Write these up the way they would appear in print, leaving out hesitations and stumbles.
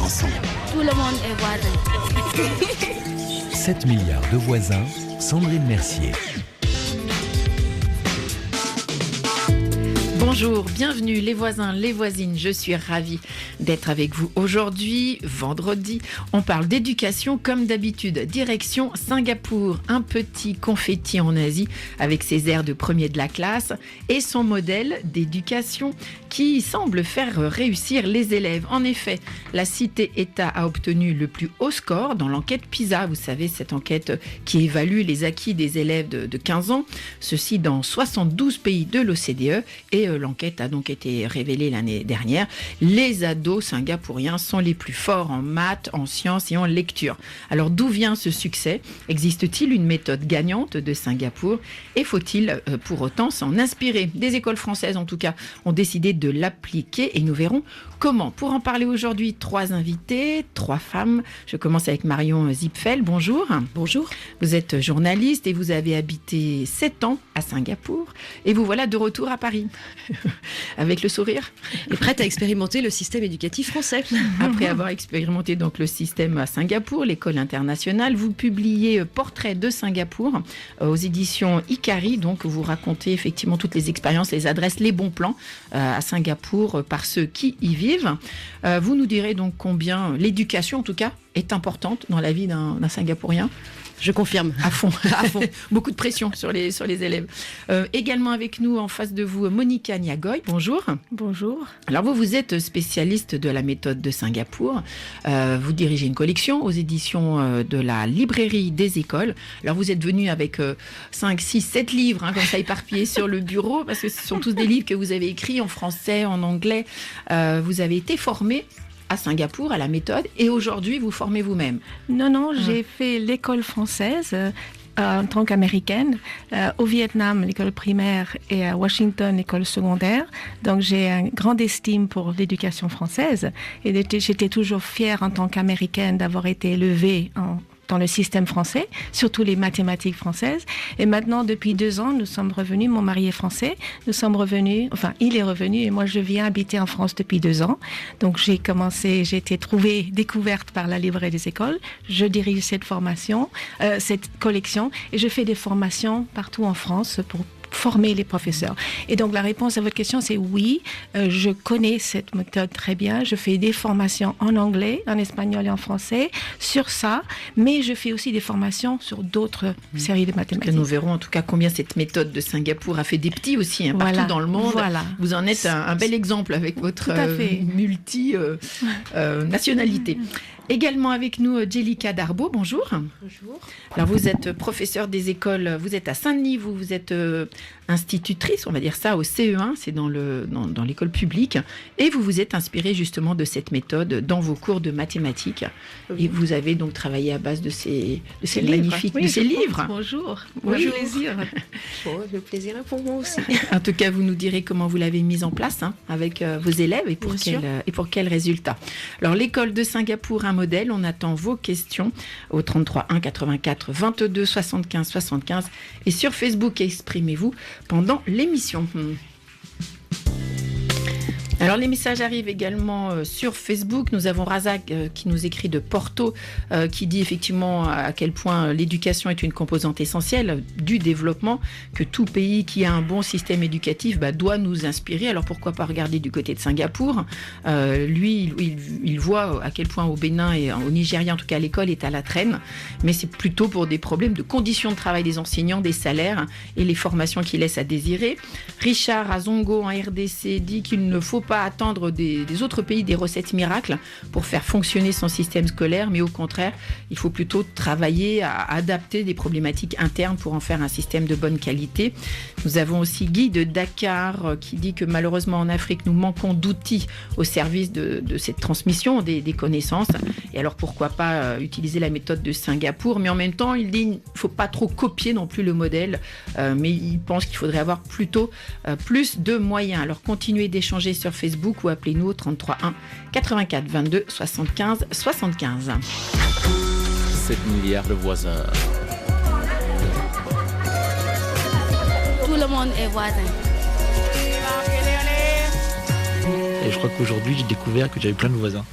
chanson. Tout le monde est voisin. 7 milliards de voisins, Sandrine Mercier. Bonjour, bienvenue les voisins, les voisines, je suis ravie d'être avec vous aujourd'hui, vendredi. On parle d'éducation comme d'habitude, direction Singapour, un petit confetti en Asie avec ses airs de premier de la classe et son modèle d'éducation qui semble faire réussir les élèves. En effet, la cité-État a obtenu le plus haut score dans l'enquête PISA, vous savez, cette enquête qui évalue les acquis des élèves de 15 ans, ceci dans 72 pays de l'OCDE et l'enquête a donc été révélée l'année dernière. Les ados singapouriens sont les plus forts en maths, en sciences et en lecture. Alors d'où vient ce succès ? Existe-t-il une méthode gagnante de Singapour ? Et faut-il pour autant s'en inspirer ? Des écoles françaises en tout cas ont décidé de l'appliquer et nous verrons comment. Pour en parler aujourd'hui, 3 invités, 3 femmes. Je commence avec Marion Zipfel. Bonjour. Bonjour. Vous êtes journaliste et vous avez habité 7 ans à Singapour et vous voilà de retour à Paris. Avec le sourire. Et prête à expérimenter le système éducatif français. Après avoir expérimenté donc le système à Singapour, l'école internationale, vous publiez Portrait de Singapour aux éditions Ikari. Donc vous racontez effectivement toutes les expériences, les adresses, les bons plans à Singapour par ceux qui y vivent. Vous nous direz donc combien l'éducation en tout cas est importante dans la vie d'un Singapourien. Je confirme. À fond. Beaucoup de pression sur les élèves. Également avec nous, en face de vous, Monica Niagoy. Bonjour. Bonjour. Alors vous êtes spécialiste de la méthode de Singapour. Vous dirigez une collection aux éditions de la librairie des écoles. Alors vous êtes venu avec 5, 6, 7 livres, comme ça éparpillés sur le bureau, parce que ce sont tous des livres que vous avez écrits en français, en anglais. Vous avez été formé à Singapour, à la méthode, et aujourd'hui, vous formez vous-même. Non, j'ai fait l'école française en tant qu'américaine, au Vietnam, l'école primaire, et à Washington, l'école secondaire. Donc, j'ai une grande estime pour l'éducation française, et j'étais toujours fière en tant qu'américaine d'avoir été élevée dans le système français, surtout les mathématiques françaises. Et maintenant, depuis 2 ans, nous sommes revenus, mon mari est français, nous sommes revenus, il est revenu et moi je viens habiter en France depuis 2 ans. Donc j'ai été découverte par la librairie des écoles, je dirige cette collection et je fais des formations partout en France pour former les professeurs. Et donc la réponse à votre question, c'est oui, je connais cette méthode très bien. Je fais des formations en anglais, en espagnol et en français sur ça, mais je fais aussi des formations sur d'autres séries de mathématiques. Nous verrons en tout cas combien cette méthode de Singapour a fait des petits aussi, partout dans le monde. Voilà. Vous en êtes un bel exemple avec votre multi-nationalité. Également avec nous, Jelika Darbo, bonjour. Bonjour. Alors vous êtes professeure des écoles, vous êtes à Saint-Denis, vous êtes institutrice, on va dire ça, au CE1, c'est dans l'école publique, et vous vous êtes inspirée justement de cette méthode dans vos cours de mathématiques. Oui. Et vous avez donc travaillé à base de ces magnifiques livres. Bonjour. Bonjour. Plaisir. Le plaisir est pour moi aussi. En tout cas, vous nous direz comment vous l'avez mise en place avec vos élèves et pour quels résultats. Alors l'école de Singapour, un modèle, on attend vos questions au 33 1 84 22 75 75 et sur Facebook, exprimez-vous pendant l'émission. Alors les messages arrivent également sur Facebook. Nous avons Razak qui nous écrit de Porto, qui dit effectivement à quel point l'éducation est une composante essentielle du développement, que tout pays qui a un bon système éducatif doit nous inspirer. Alors pourquoi pas regarder du côté de Singapour. Lui, il voit à quel point au Bénin et au Nigeria, en tout cas l'école est à la traîne, mais c'est plutôt pour des problèmes de conditions de travail des enseignants, des salaires et les formations qui laissent à désirer. Richard Azongo en RDC dit qu'il ne faut pas attendre des autres pays des recettes miracles pour faire fonctionner son système scolaire, mais au contraire, il faut plutôt travailler à adapter des problématiques internes pour en faire un système de bonne qualité. Nous avons aussi Guy de Dakar qui dit que malheureusement en Afrique, nous manquons d'outils au service de cette transmission des connaissances. Et alors pourquoi pas utiliser la méthode de Singapour, mais en même temps, il dit qu'il ne faut pas trop copier non plus le modèle, mais il pense qu'il faudrait avoir plutôt plus de moyens. Alors continuez d'échanger sur Facebook ou appelez-nous au 33 1 84 22 75 75. 7 milliards de voisins. Tout le monde est voisin. Et je crois qu'aujourd'hui, j'ai découvert que j'avais plein de voisins.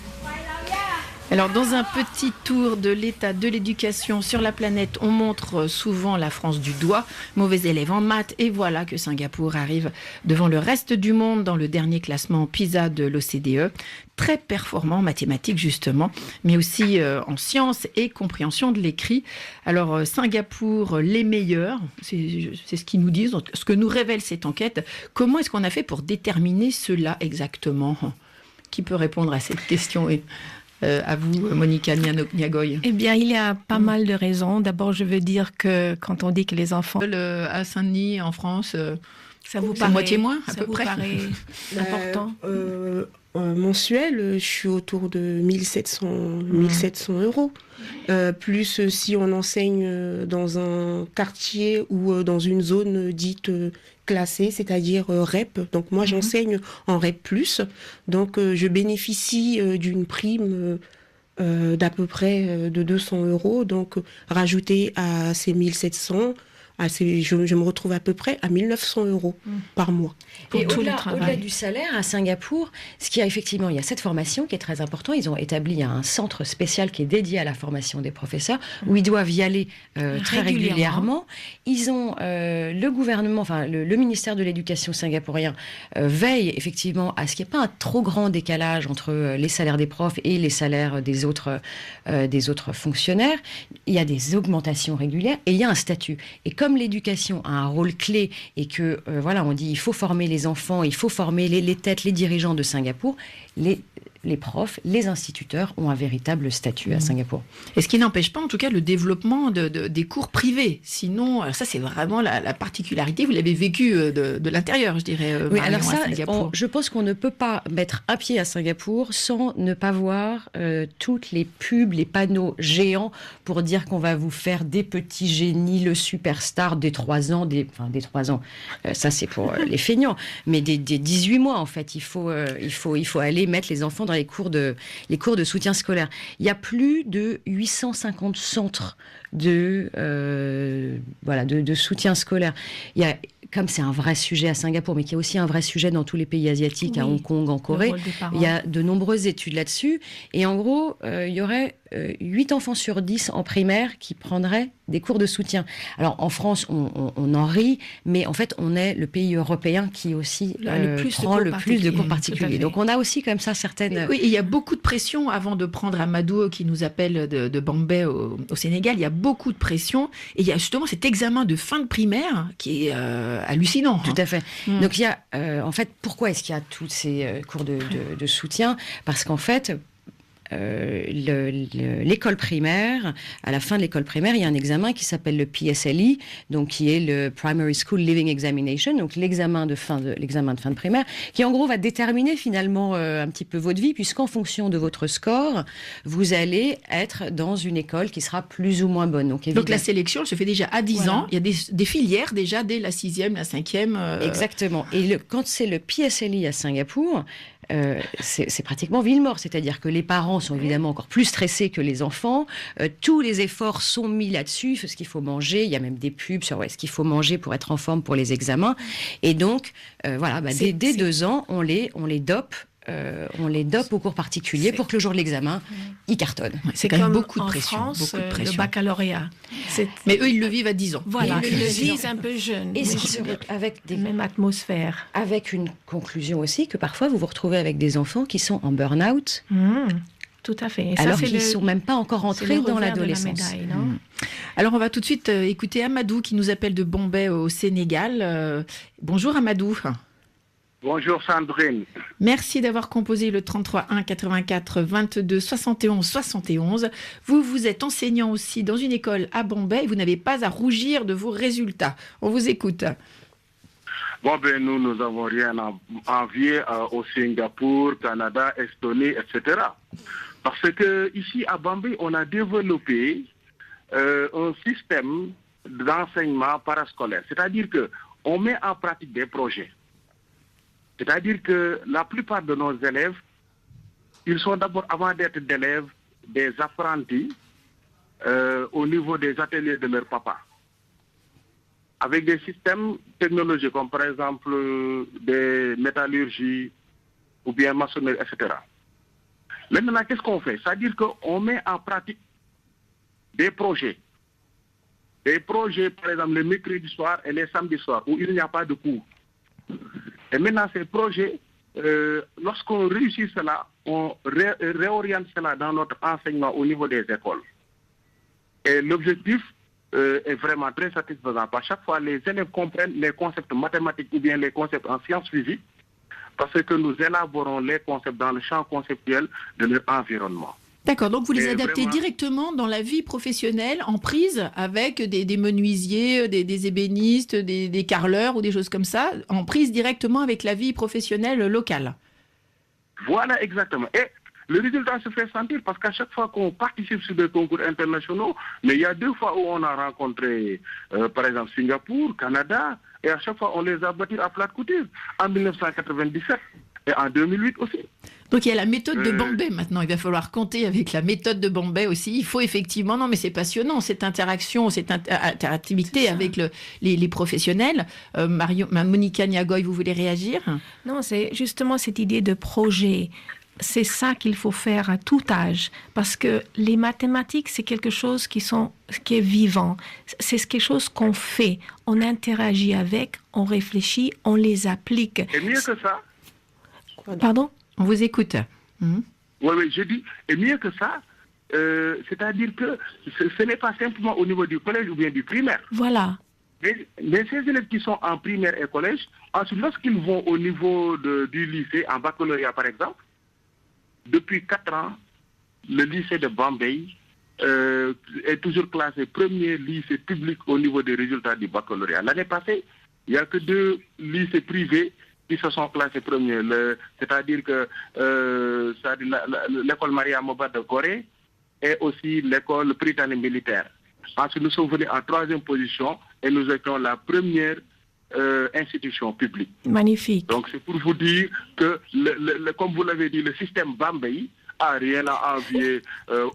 Alors, dans un petit tour de l'état de l'éducation sur la planète, on montre souvent la France du doigt, mauvais élève en maths, et voilà que Singapour arrive devant le reste du monde dans le dernier classement PISA de l'OCDE. Très performant en mathématiques justement, mais aussi en sciences et compréhension de l'écrit. Alors Singapour, les meilleurs, c'est ce qu'ils nous disent, ce que nous révèle cette enquête. Comment est-ce qu'on a fait pour déterminer cela exactement ? Qui peut répondre à cette question ? À vous, Monica Niagoy. Eh bien, il y a pas mal de raisons. D'abord, je veux dire que quand on dit que les enfants... À Saint-Denis, en France, ça vous c'est paraît, moitié moins, à ça peu vous près paraît important Mensuel, je suis autour de 1700 euros. Plus si on enseigne dans un quartier ou dans une zone dite classée, c'est-à-dire REP. Donc moi, j'enseigne en REP+. Donc je bénéficie d'une prime d'à peu près de 200 euros. Donc rajouté à ces 1700, je me retrouve à peu près à 1900 euros par mois. Et au-delà du salaire, à Singapour, il y a cette formation qui est très importante. Ils ont établi un centre spécial qui est dédié à la formation des professeurs, où ils doivent y aller très régulièrement. Ils ont le gouvernement, le ministère de l'Éducation singapourien veille effectivement à ce qu'il n'y ait pas un trop grand décalage entre les salaires des profs et les salaires des autres fonctionnaires. Il y a des augmentations régulières et il y a un statut. Et comme l'éducation a un rôle clé et que, on dit il faut former les enfants, il faut former les têtes, les dirigeants de Singapour, les profs, les instituteurs ont un véritable statut à Singapour. Et ce qui n'empêche pas, en tout cas, le développement des cours privés. Sinon, ça, c'est vraiment la particularité. Vous l'avez vécu de l'intérieur, je dirais. Oui, Marion, alors ça, à Singapour. je pense qu'on ne peut pas mettre un pied à Singapour sans ne pas voir toutes les pubs, les panneaux géants pour dire qu'on va vous faire des petits génies, le superstar des 3 ans, des 3 ans. Ça, c'est pour les feignants. Mais des 18 mois, en fait, il faut aller mettre les enfants dans les cours de soutien scolaire. Il y a plus de 850 centres de soutien scolaire. Comme c'est un vrai sujet à Singapour, mais qui est aussi un vrai sujet dans tous les pays asiatiques, à Hong Kong, en Corée, il y a de nombreuses études là-dessus. Et en gros, il y aurait 8 enfants sur 10 en primaire qui prendraient des cours de soutien. Alors, en France, on en rit, mais en fait, on est le pays européen qui aussi prend le plus de cours particuliers. Donc, on a aussi comme ça certaines... Oui, il y a beaucoup de pression avant de prendre Amadou qui nous appelle de Bombay au Sénégal. Il y a beaucoup de pression. Et il y a justement cet examen de fin de primaire qui est hallucinant. Tout à fait. Donc, il y a... en fait, pourquoi est-ce qu'il y a tous ces cours de soutien ? Parce qu'en fait... l'école primaire, à la fin de l'école primaire, il y a un examen qui s'appelle le PSLE, donc qui est le Primary School Leaving Examination, donc l'examen de fin de primaire, qui en gros va déterminer finalement un petit peu votre vie, puisqu'en fonction de votre score, vous allez être dans une école qui sera plus ou moins bonne. Donc la sélection, elle se fait déjà à 10 ans. Il y a des filières déjà dès la 6e, la 5e. Exactement. Et quand c'est le PSLE à Singapour, c'est pratiquement ville mort, c'est-à-dire que les parents sont évidemment encore plus stressés que les enfants, tous les efforts sont mis là-dessus, ce qu'il faut manger, il y a même des pubs sur ce qu'il faut manger pour être en forme pour les examens, et donc dès 2 ans on les dope. On les dope au cours particulier pour que le jour de l'examen, ils cartonnent. C'est quand même beaucoup de pression. En France, beaucoup de pression. le baccalauréat. Mais eux, ils le vivent à 10 ans. Voilà, ils le vivent un peu jeune. Et avec des même atmosphère. Avec une conclusion aussi que parfois vous vous retrouvez avec des enfants qui sont en burn-out. Tout à fait. Et alors qu'ils ne sont même pas encore entrés dans l'adolescence. Alors on va tout de suite écouter Amadou qui nous appelle de Bombay au Sénégal. Bonjour Amadou. Bonjour Sandrine. Merci d'avoir composé le 33 1 84 22 71 71. Vous êtes enseignant aussi dans une école à Bombay et vous n'avez pas à rougir de vos résultats. On vous écoute. Nous n'avons rien à envier au Singapour, Canada, Estonie, etc. Parce que ici à Bombay, on a développé un système d'enseignement parascolaire. C'est-à-dire qu'on met en pratique des projets. C'est-à-dire que la plupart de nos élèves, ils sont d'abord, avant d'être des élèves, des apprentis au niveau des ateliers de leur papa. Avec des systèmes technologiques comme par exemple des métallurgies ou bien maçonnerie, etc. Maintenant, qu'est-ce qu'on fait? C'est-à-dire qu'on met en pratique des projets. Des projets, par exemple, les mercredis soirs et les samedis soirs, où il n'y a pas de cours. Et maintenant, ces projets, lorsqu'on réussit cela, on réoriente cela dans notre enseignement au niveau des écoles. Et l'objectif est vraiment très satisfaisant. À chaque fois, les élèves comprennent les concepts mathématiques ou bien les concepts en sciences physiques, parce que nous élaborons les concepts dans le champ conceptuel de leur environnement. D'accord, donc vous les adaptez vraiment directement dans la vie professionnelle, en prise avec des menuisiers, des ébénistes, des carreleurs ou des choses comme ça, en prise directement avec la vie professionnelle locale. Voilà, exactement. Et le résultat se fait sentir parce qu'à chaque fois qu'on participe sur des concours internationaux, mais il y a 2 fois où on a rencontré, par exemple, Singapour, Canada, et à chaque fois on les a battus à plat de couture, en 1997 et en 2008 aussi. Donc il y a la méthode de Bombay maintenant, il va falloir compter avec la méthode de Bombay aussi. Il faut effectivement, non mais c'est passionnant, cette interaction, cette interactivité avec les professionnels. Monica Niagoy, vous voulez réagir? Non, c'est justement cette idée de projet. C'est ça qu'il faut faire à tout âge, parce que les mathématiques, c'est quelque chose qui est vivant. C'est quelque chose qu'on fait, on interagit avec, on réfléchit, on les applique. Et mieux que ça. Pardon? On vous écoute. Oui, je dis, et mieux que ça, c'est-à-dire que ce n'est pas simplement au niveau du collège ou bien du primaire. Voilà. Mais ces élèves qui sont en primaire et collège, ensuite, lorsqu'ils vont au niveau du lycée, en baccalauréat par exemple, depuis 4 ans, le lycée de Bombay est toujours classé premier lycée public au niveau des résultats du baccalauréat. L'année passée, il n'y a que 2 lycées privés qui se sont classés premiers. C'est-à-dire que l'école Maria Moba de Corée et aussi l'école britannique militaire. Ensuite, nous sommes venus en 3e position et nous étions la première institution publique. Magnifique. Donc c'est pour vous dire que, comme vous l'avez dit, le système Bombay a rien à envier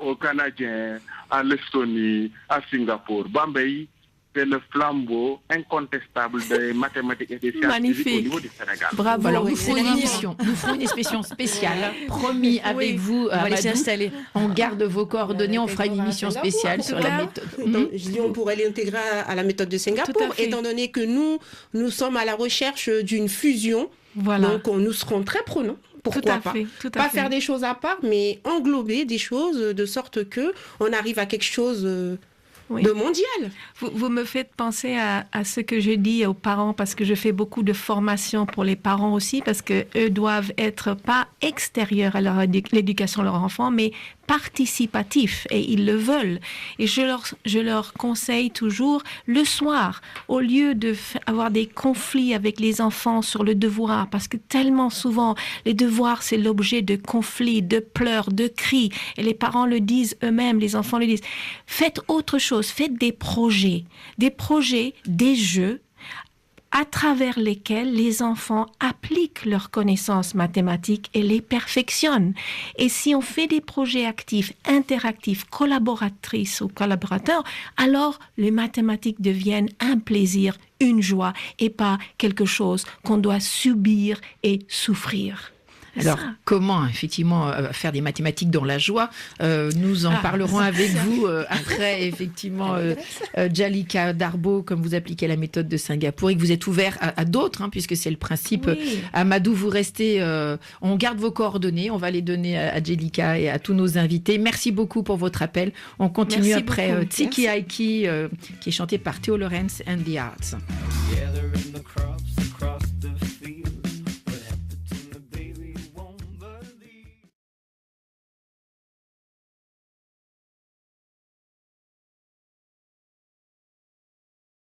aux Canadiens, à l'Estonie, à Singapour. Bombay, c'est le flambeau incontestable des mathématiques et des sciences physiques au niveau du Sénégal. Bravo. Alors nous ferons une émission spéciale, promis avec vous. On va les installer. On garde vos coordonnées, on fera une émission spéciale sur la méthode. Je dis, on pourrait l'intégrer à la méthode de Singapour, étant donné que nous sommes à la recherche d'une fusion. Voilà. Donc nous serons très prenants. Pourquoi pas? Pas faire des choses à part, mais englober des choses de sorte que on arrive à quelque chose de mondial. Vous me faites penser à ce que je dis aux parents, parce que je fais beaucoup de formations pour les parents aussi, parce qu'eux doivent être pas extérieurs à l'éducation de leur enfant, mais participatifs, et ils le veulent. Et je leur conseille toujours, le soir, au lieu d'avoir des conflits avec les enfants sur le devoir, parce que tellement souvent, les devoirs, c'est l'objet de conflits, de pleurs, de cris, et les parents le disent eux-mêmes, les enfants le disent. Faites autre chose, faites des projets, des jeux, à travers lesquels les enfants appliquent leurs connaissances mathématiques et les perfectionnent. Et si on fait des projets actifs, interactifs, collaboratrices ou collaborateurs, alors les mathématiques deviennent un plaisir, une joie, et pas quelque chose qu'on doit subir et souffrir. Alors, comment effectivement faire des mathématiques dans la joie? Nous en parlerons avec vous après, effectivement, Jalika Darbo, comme vous appliquez la méthode de Singapour et que vous êtes ouvert à d'autres, puisque c'est le principe. Oui. Amadou, vous restez, on garde vos coordonnées, on va les donner à Jalika et à tous nos invités. Merci beaucoup pour votre appel. On continue après Tiki Aiki, qui est chanté par Theo Lawrence and the Arts.